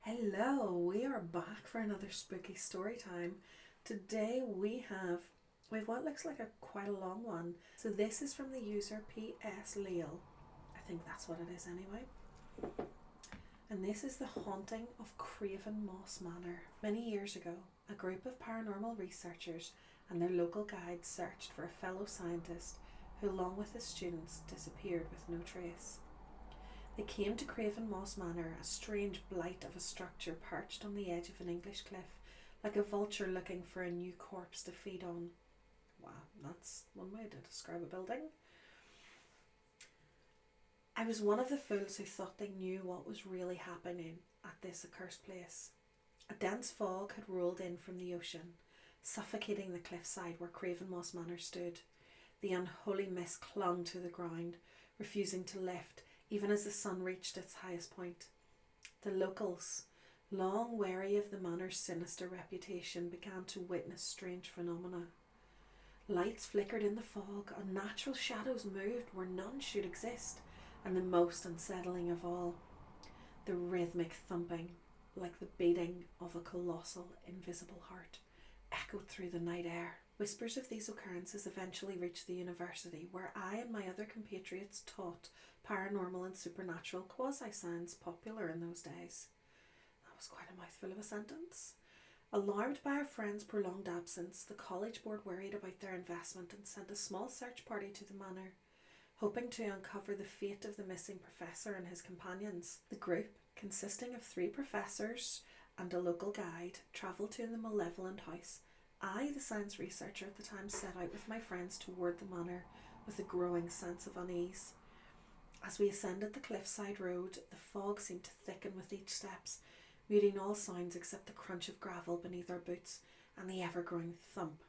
Hello, we are back for another spooky story time. Today we've what looks like quite a long one. So this is from the user PS Leal. I think that's what it is anyway. And this is the haunting of Craven Moss Manor. Many years ago, a group of paranormal researchers and their local guides searched for a fellow scientist who, along with his students, disappeared with no trace. They came to Craven Moss Manor, a strange blight of a structure perched on the edge of an English cliff, like a vulture looking for a new corpse to feed on. Wow, that's one way to describe a building. I was one of the fools who thought they knew what was really happening at this accursed place. A dense fog had rolled in from the ocean, suffocating the cliffside where Craven Moss Manor stood. The unholy mist clung to the ground, refusing to lift, even as the sun reached its highest point. The locals, long wary of the manor's sinister reputation, began to witness strange phenomena. Lights flickered in the fog, unnatural shadows moved where none should exist, and the most unsettling of all, the rhythmic thumping, like the beating of a colossal, invisible heart, echoed through the night air. Whispers of these occurrences eventually reached the university, where I and my other compatriots taught paranormal and supernatural quasi-science, popular in those days. That was quite a mouthful of a sentence. Alarmed by our friends' prolonged absence, the college board worried about their investment and sent a small search party to the manor, hoping to uncover the fate of the missing professor and his companions. The group, consisting of 3 professors and a local guide, travelled to the malevolent house. I, the science researcher at the time, set out with my friends toward the manor with a growing sense of unease. As we ascended the cliffside road, the fog seemed to thicken with each step, muting all sounds except the crunch of gravel beneath our boots and the ever-growing thump,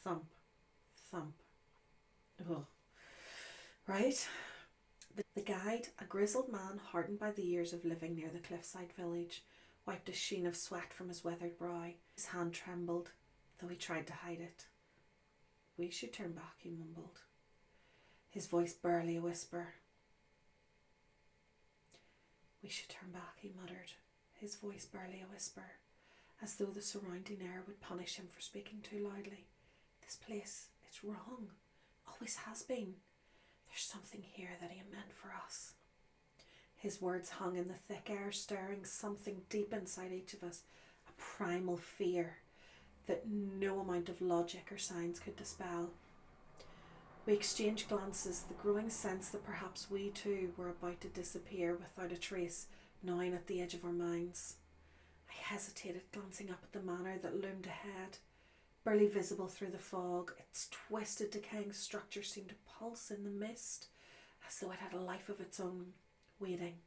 thump, thump. Ugh. Right? The guide, a grizzled man hardened by the years of living near the cliffside village, wiped a sheen of sweat from his weathered brow. His hand trembled, though he tried to hide it. "We should turn back," he mumbled, his voice barely a whisper. "We should turn back," he muttered, his voice barely a whisper, as though the surrounding air would punish him for speaking too loudly. "This place, it's wrong. Always has been. There's something here that ain't meant for us." His words hung in the thick air, stirring something deep inside each of us, a primal fear that no amount of logic or science could dispel. We exchanged glances, the growing sense that perhaps we too were about to disappear without a trace gnawing at the edge of our minds. I hesitated, glancing up at the manor that loomed ahead, barely visible through the fog. Its twisted, decaying structure seemed to pulse in the mist, as though it had a life of its own, waiting,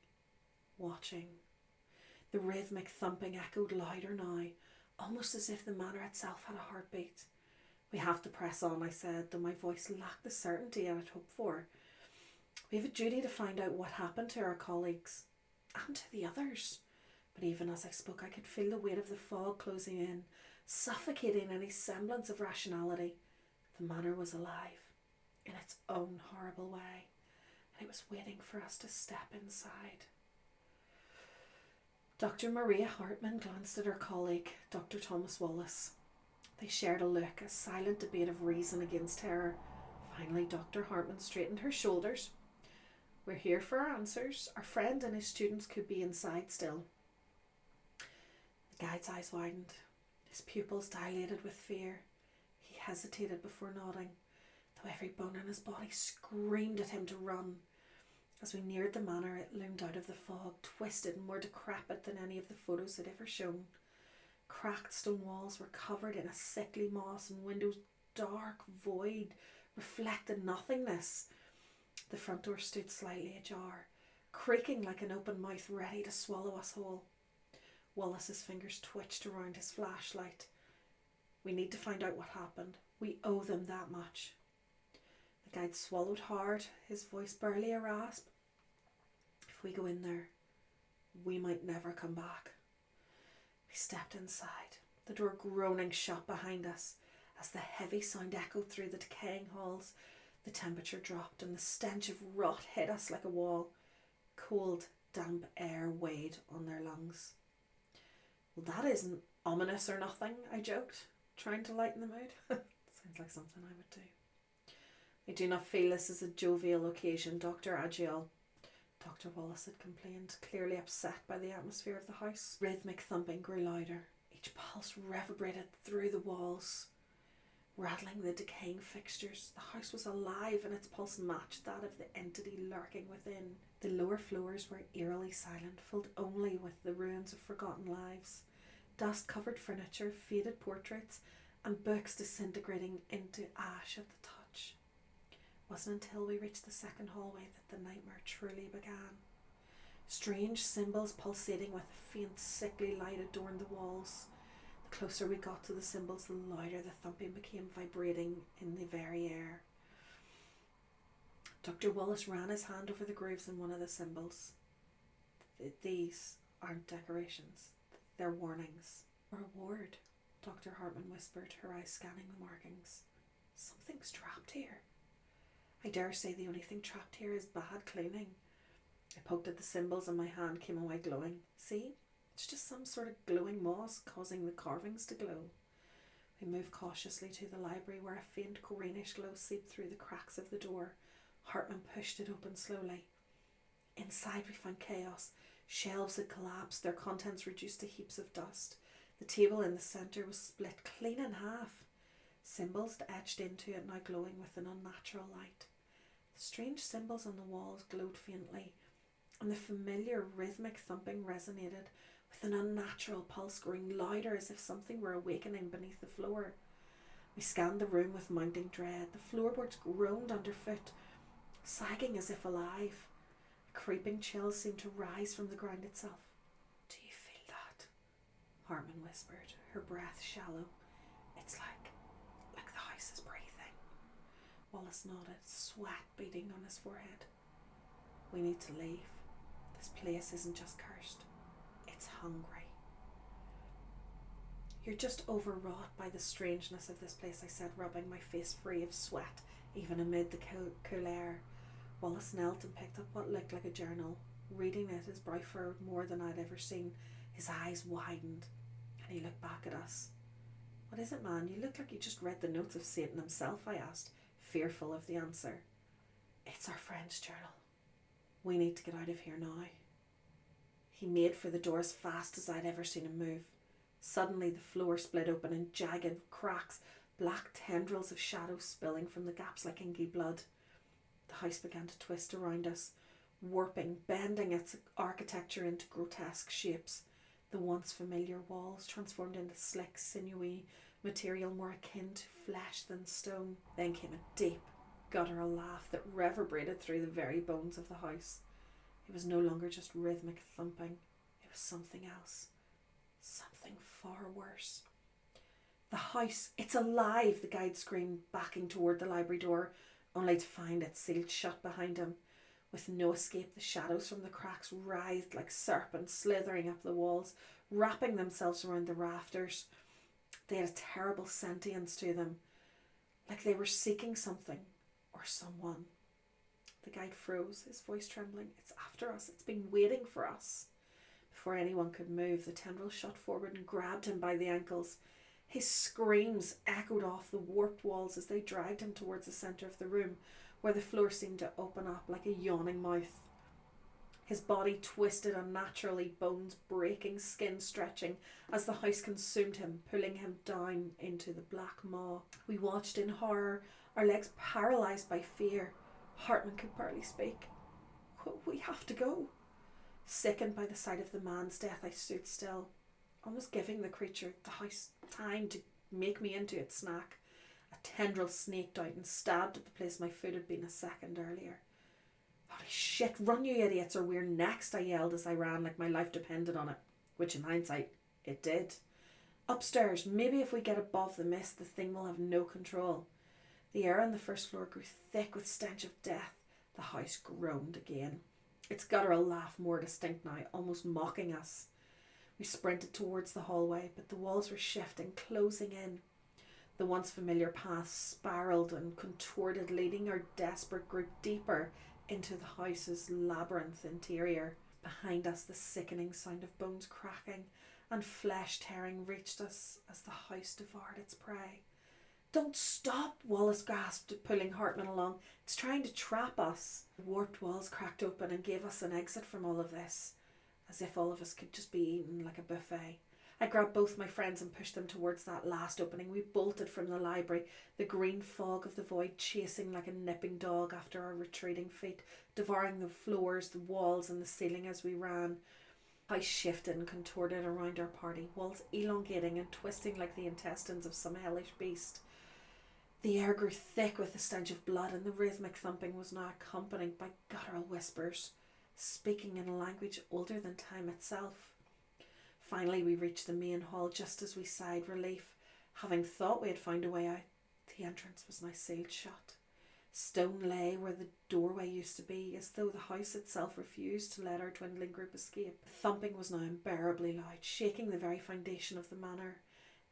watching. The rhythmic thumping echoed louder now, almost as if the manor itself had a heartbeat. "We have to press on," I said, though my voice lacked the certainty I had hoped for. "We have a duty to find out what happened to our colleagues, and to the others." But even as I spoke, I could feel the weight of the fog closing in, suffocating any semblance of rationality. The manor was alive, in its own horrible way, and it was waiting for us to step inside. Dr. Maria Hartman glanced at her colleague, Dr. Thomas Wallace. They shared a look, a silent debate of reason against terror. Finally, Dr. Hartman straightened her shoulders. "We're here for our answers. Our friend and his students could be inside still." The guide's eyes widened, his pupils dilated with fear. He hesitated before nodding, though every bone in his body screamed at him to run. As we neared the manor, it loomed out of the fog, twisted and more decrepit than any of the photos had ever shown. Cracked stone walls were covered in a sickly moss, and windows dark, void, reflected nothingness. The front door stood slightly ajar, creaking like an open mouth ready to swallow us whole. Wallace's fingers twitched around his flashlight. "We need to find out what happened. We owe them that much." The guide swallowed hard, his voice barely a rasp. "If we go in there, we might never come back." We stepped inside, the door groaning shut behind us. As the heavy sound echoed through the decaying halls, the temperature dropped and the stench of rot hit us like a wall. Cold, damp air weighed on their lungs. Well, that isn't ominous or nothing, I joked, trying to lighten the mood. Sounds like something I would do. I do not feel this is a jovial occasion, Dr. Agiel, Dr. Wallace had complained, clearly upset by the atmosphere of the house. Rhythmic thumping grew louder. Each pulse reverberated through the walls, rattling the decaying fixtures. The house was alive, and its pulse matched that of the entity lurking within. The lower floors were eerily silent, filled only with the ruins of forgotten lives. Dust-covered furniture, faded portraits, and books disintegrating into ash at the touch. It wasn't until we reached the second hallway that the nightmare truly began. Strange symbols pulsating with a faint, sickly light adorned the walls. The closer we got to the symbols, the louder the thumping became, vibrating in the very air. Dr. Wallace ran his hand over the grooves in one of the symbols. These aren't decorations. They're warnings. Or a ward, Dr. Hartman whispered, her eyes scanning the markings. Something's trapped here. I dare say the only thing trapped here is bad cleaning. I poked at the symbols and my hand came away glowing. See? It's just some sort of glowing moss causing the carvings to glow. We moved cautiously to the library where a faint greenish glow seeped through the cracks of the door. Hartman pushed it open slowly. Inside we found chaos. Shelves had collapsed, their contents reduced to heaps of dust. The table in the centre was split clean in half. Symbols etched into it, now glowing with an unnatural light. The strange symbols on the walls glowed faintly, and the familiar rhythmic thumping resonated with an unnatural pulse growing louder as if something were awakening beneath the floor. We scanned the room with mounting dread. The floorboards groaned underfoot, sagging as if alive. A creeping chill seemed to rise from the ground itself. Do you feel that? Hartman whispered, her breath shallow. It's like the house is breathing. Wallace nodded, sweat beading on his forehead. We need to leave. This place isn't just cursed. It's hungry. You're just overwrought by the strangeness of this place, I said, rubbing my face free of sweat, even amid the cool air. Wallace knelt and picked up what looked like a journal. Reading it, his brow furrowed more than I'd ever seen. His eyes widened, and he looked back at us. What is it, man? You look like you just read the notes of Satan himself, I asked, fearful of the answer. It's our friend's journal. We need to get out of here now. He made for the door as fast as I'd ever seen him move. Suddenly the floor split open in jagged cracks, black tendrils of shadow spilling from the gaps like inky blood. The house began to twist around us, warping, bending its architecture into grotesque shapes. The once familiar walls transformed into slick, sinewy material more akin to flesh than stone. Then came a deep, guttural laugh that reverberated through the very bones of the house. It was no longer just rhythmic thumping. It was something else. Something far worse. The house, it's alive, the guide screamed, backing toward the library door, only to find it sealed shut behind him. With no escape, the shadows from the cracks writhed like serpents, slithering up the walls, wrapping themselves around the rafters. They had a terrible sentience to them, like they were seeking something or someone. The guide froze, his voice trembling. It's after us. It's been waiting for us. Before anyone could move, the tendril shot forward and grabbed him by the ankles. His screams echoed off the warped walls as they dragged him towards the centre of the room, where the floor seemed to open up like a yawning mouth. His body twisted unnaturally, bones breaking, skin stretching, as the house consumed him, pulling him down into the black maw. We watched in horror, our legs paralysed by fear. Hartman could barely speak. We have to go. Sickened by the sight of the man's death, I stood still, almost giving the creature, the house, time to make me into its snack. A tendril snaked out and stabbed at the place my foot had been a second earlier. Holy shit, run you idiots or we're next, I yelled as I ran like my life depended on it, which in hindsight, it did. Upstairs, maybe if we get above the mist, the thing will have no control. The air on the first floor grew thick with stench of death. The house groaned again. Its guttural laugh more distinct now, almost mocking us. We sprinted towards the hallway, but the walls were shifting, closing in. The once familiar path spiralled and contorted, leading our desperate group deeper into the house's labyrinth interior. Behind us, the sickening sound of bones cracking and flesh-tearing reached us as the house devoured its prey. "Don't stop," Wallace gasped, pulling Hartman along. "It's trying to trap us." The warped walls cracked open and gave us an exit from all of this, as if all of us could just be eaten like a buffet. I grabbed both my friends and pushed them towards that last opening. We bolted from the library, the green fog of the void chasing like a nipping dog after our retreating feet, devouring the floors, the walls and the ceiling as we ran. I shifted and contorted around our party, walls elongating and twisting like the intestines of some hellish beast. The air grew thick with the stench of blood, and the rhythmic thumping was now accompanied by guttural whispers, speaking in a language older than time itself. Finally, we reached the main hall just as we sighed relief. Having thought we had found a way out, the entrance was now sealed shut. Stone lay where the doorway used to be, as though the house itself refused to let our dwindling group escape. The thumping was now unbearably loud, shaking the very foundation of the manor.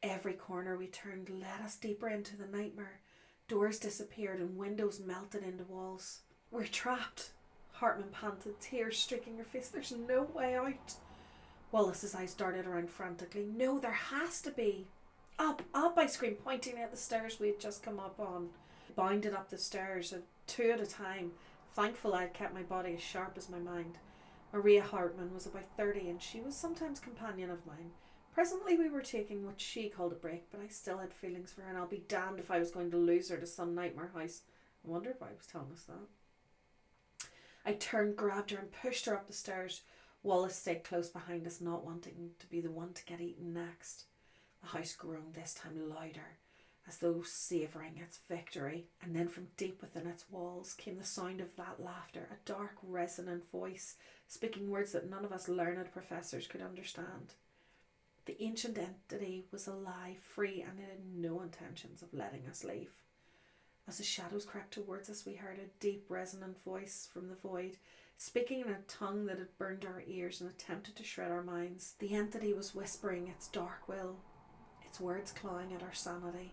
Every corner we turned led us deeper into the nightmare. Doors disappeared and windows melted into walls. "We're trapped," Hartman panted, tears streaking her face. "There's no way out." Wallace's eyes darted around frantically. "No, there has to be." "Up, up," I screamed, pointing at the stairs we had just come up on. I bounded up the stairs, 2 at a time, thankful I had kept my body as sharp as my mind. Maria Hartman was about 30, and she was sometimes companion of mine. Presently we were taking what she called a break, but I still had feelings for her, and I'll be damned if I was going to lose her to some nightmare house. I wondered why he was telling us that. I turned, grabbed her and pushed her up the stairs. Wallace stayed close behind us, not wanting to be the one to get eaten next. The house groaned, this time louder, as though savouring its victory, and then from deep within its walls came the sound of that laughter, a dark, resonant voice, speaking words that none of us learned professors could understand. The ancient entity was alive, free, and it had no intentions of letting us leave. As the shadows crept towards us, we heard a deep, resonant voice from the void, speaking in a tongue that had burned our ears and attempted to shred our minds. The entity was whispering its dark will, its words clawing at our sanity.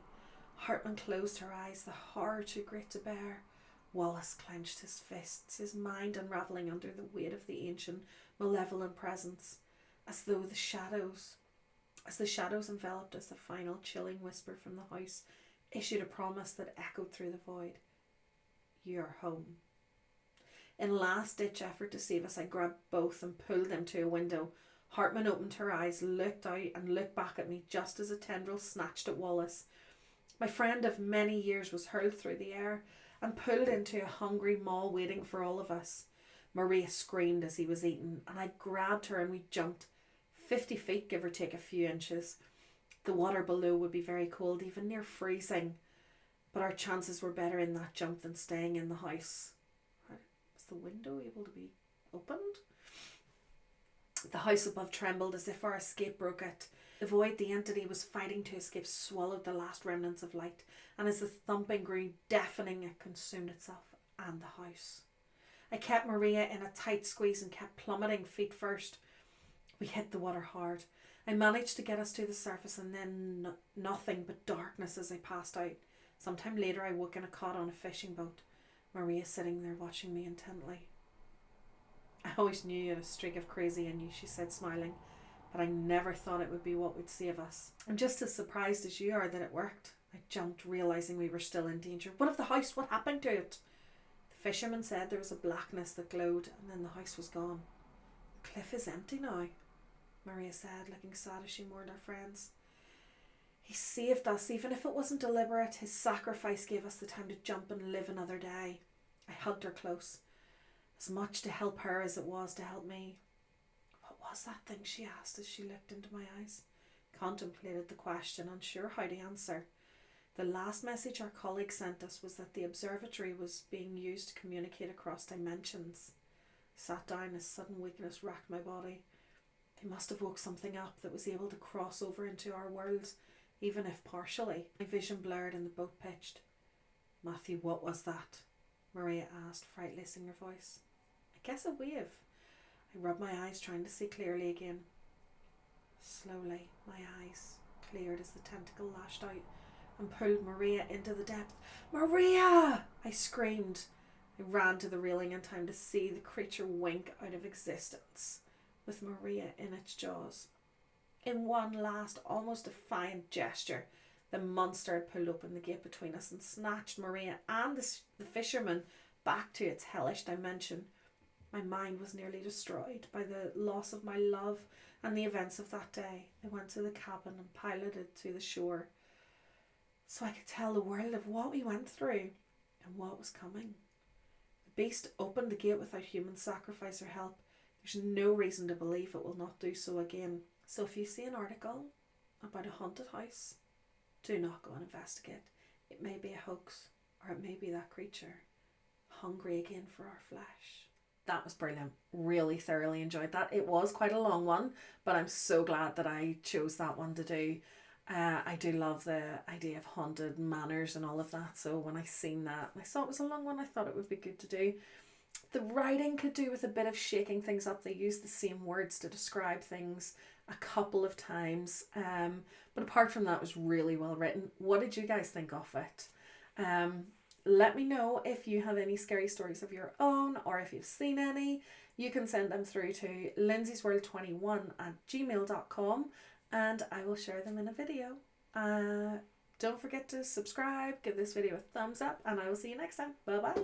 Hartman closed her eyes, the horror too great to bear. Wallace clenched his fists, his mind unravelling under the weight of the ancient, malevolent presence, as the shadows enveloped us. The final chilling whisper from the house issued a promise that echoed through the void. "You're home." In a last-ditch effort to save us, I grabbed both and pulled them to a window. Hartman opened her eyes, looked out and looked back at me just as a tendril snatched at Wallace. My friend of many years was hurled through the air and pulled into a hungry maw waiting for all of us. Maria screamed as he was eaten, and I grabbed her and we jumped. 50 feet, give or take a few inches. The water below would be very cold, even near freezing, but our chances were better in that jump than staying in the house. Was the window able to be opened? The house above trembled as if our escape broke it. The void the entity was fighting to escape swallowed the last remnants of light, and as the thumping grew deafening, it consumed itself and the house. I kept Maria in a tight squeeze and kept plummeting feet first. We hit the water hard. I managed to get us to the surface, and then nothing but darkness as I passed out. Sometime later I woke in a cot on a fishing boat, Maria sitting there watching me intently. "I always knew you had a streak of crazy in you," she said, smiling, "but I never thought it would be what would save us. I'm just as surprised as you are that it worked." I jumped, realising we were still in danger. "What of the house? What happened to it?" The fisherman said there was a blackness that glowed, and then the house was gone. "The cliff is empty now," Maria said, looking sad as she mourned our friends. "He saved us, even if it wasn't deliberate. His sacrifice gave us the time to jump and live another day." I hugged her close, as much to help her as it was to help me. "What was that thing?" she asked as she looked into my eyes. Contemplated the question, unsure how to answer. The last message our colleague sent us was that the observatory was being used to communicate across dimensions. I sat down as sudden weakness racked my body. They must have woke something up that was able to cross over into our world, even if partially. My vision blurred and the boat pitched. "Matthew, what was that?" Maria asked, fright lacing her voice. "I guess a wave." I rubbed my eyes, trying to see clearly again. Slowly, my eyes cleared as the tentacle lashed out and pulled Maria into the depth. "Maria!" I screamed. I ran to the railing in time to see the creature wink out of existence, with Maria in its jaws. In one last, almost defiant gesture, the monster had pulled open the gate between us and snatched Maria and the fisherman back to its hellish dimension. My mind was nearly destroyed by the loss of my love and the events of that day. I went to the cabin and piloted to the shore so I could tell the world of what we went through and what was coming. The beast opened the gate without human sacrifice or help. There's no reason to believe it will not do so again. So if you see an article about a haunted house, do not go and investigate. It may be a hoax, or it may be that creature hungry again for our flesh. That was brilliant. Really thoroughly enjoyed that. It was quite a long one, but I'm so glad that I chose that one to do. I do love the idea of haunted manors and all of that. So when I seen that, I saw it was a long one, I thought it would be good to do. The writing could do with a bit of shaking things up. They use the same words to describe things a couple of times. But apart from that, it was really well written. What did you guys think of it? Let me know if you have any scary stories of your own, or if you've seen any. You can send them through to lindseysworld21@gmail.com and I will share them in a video. Don't forget to subscribe, give this video a thumbs up, and I will see you next time. Bye bye.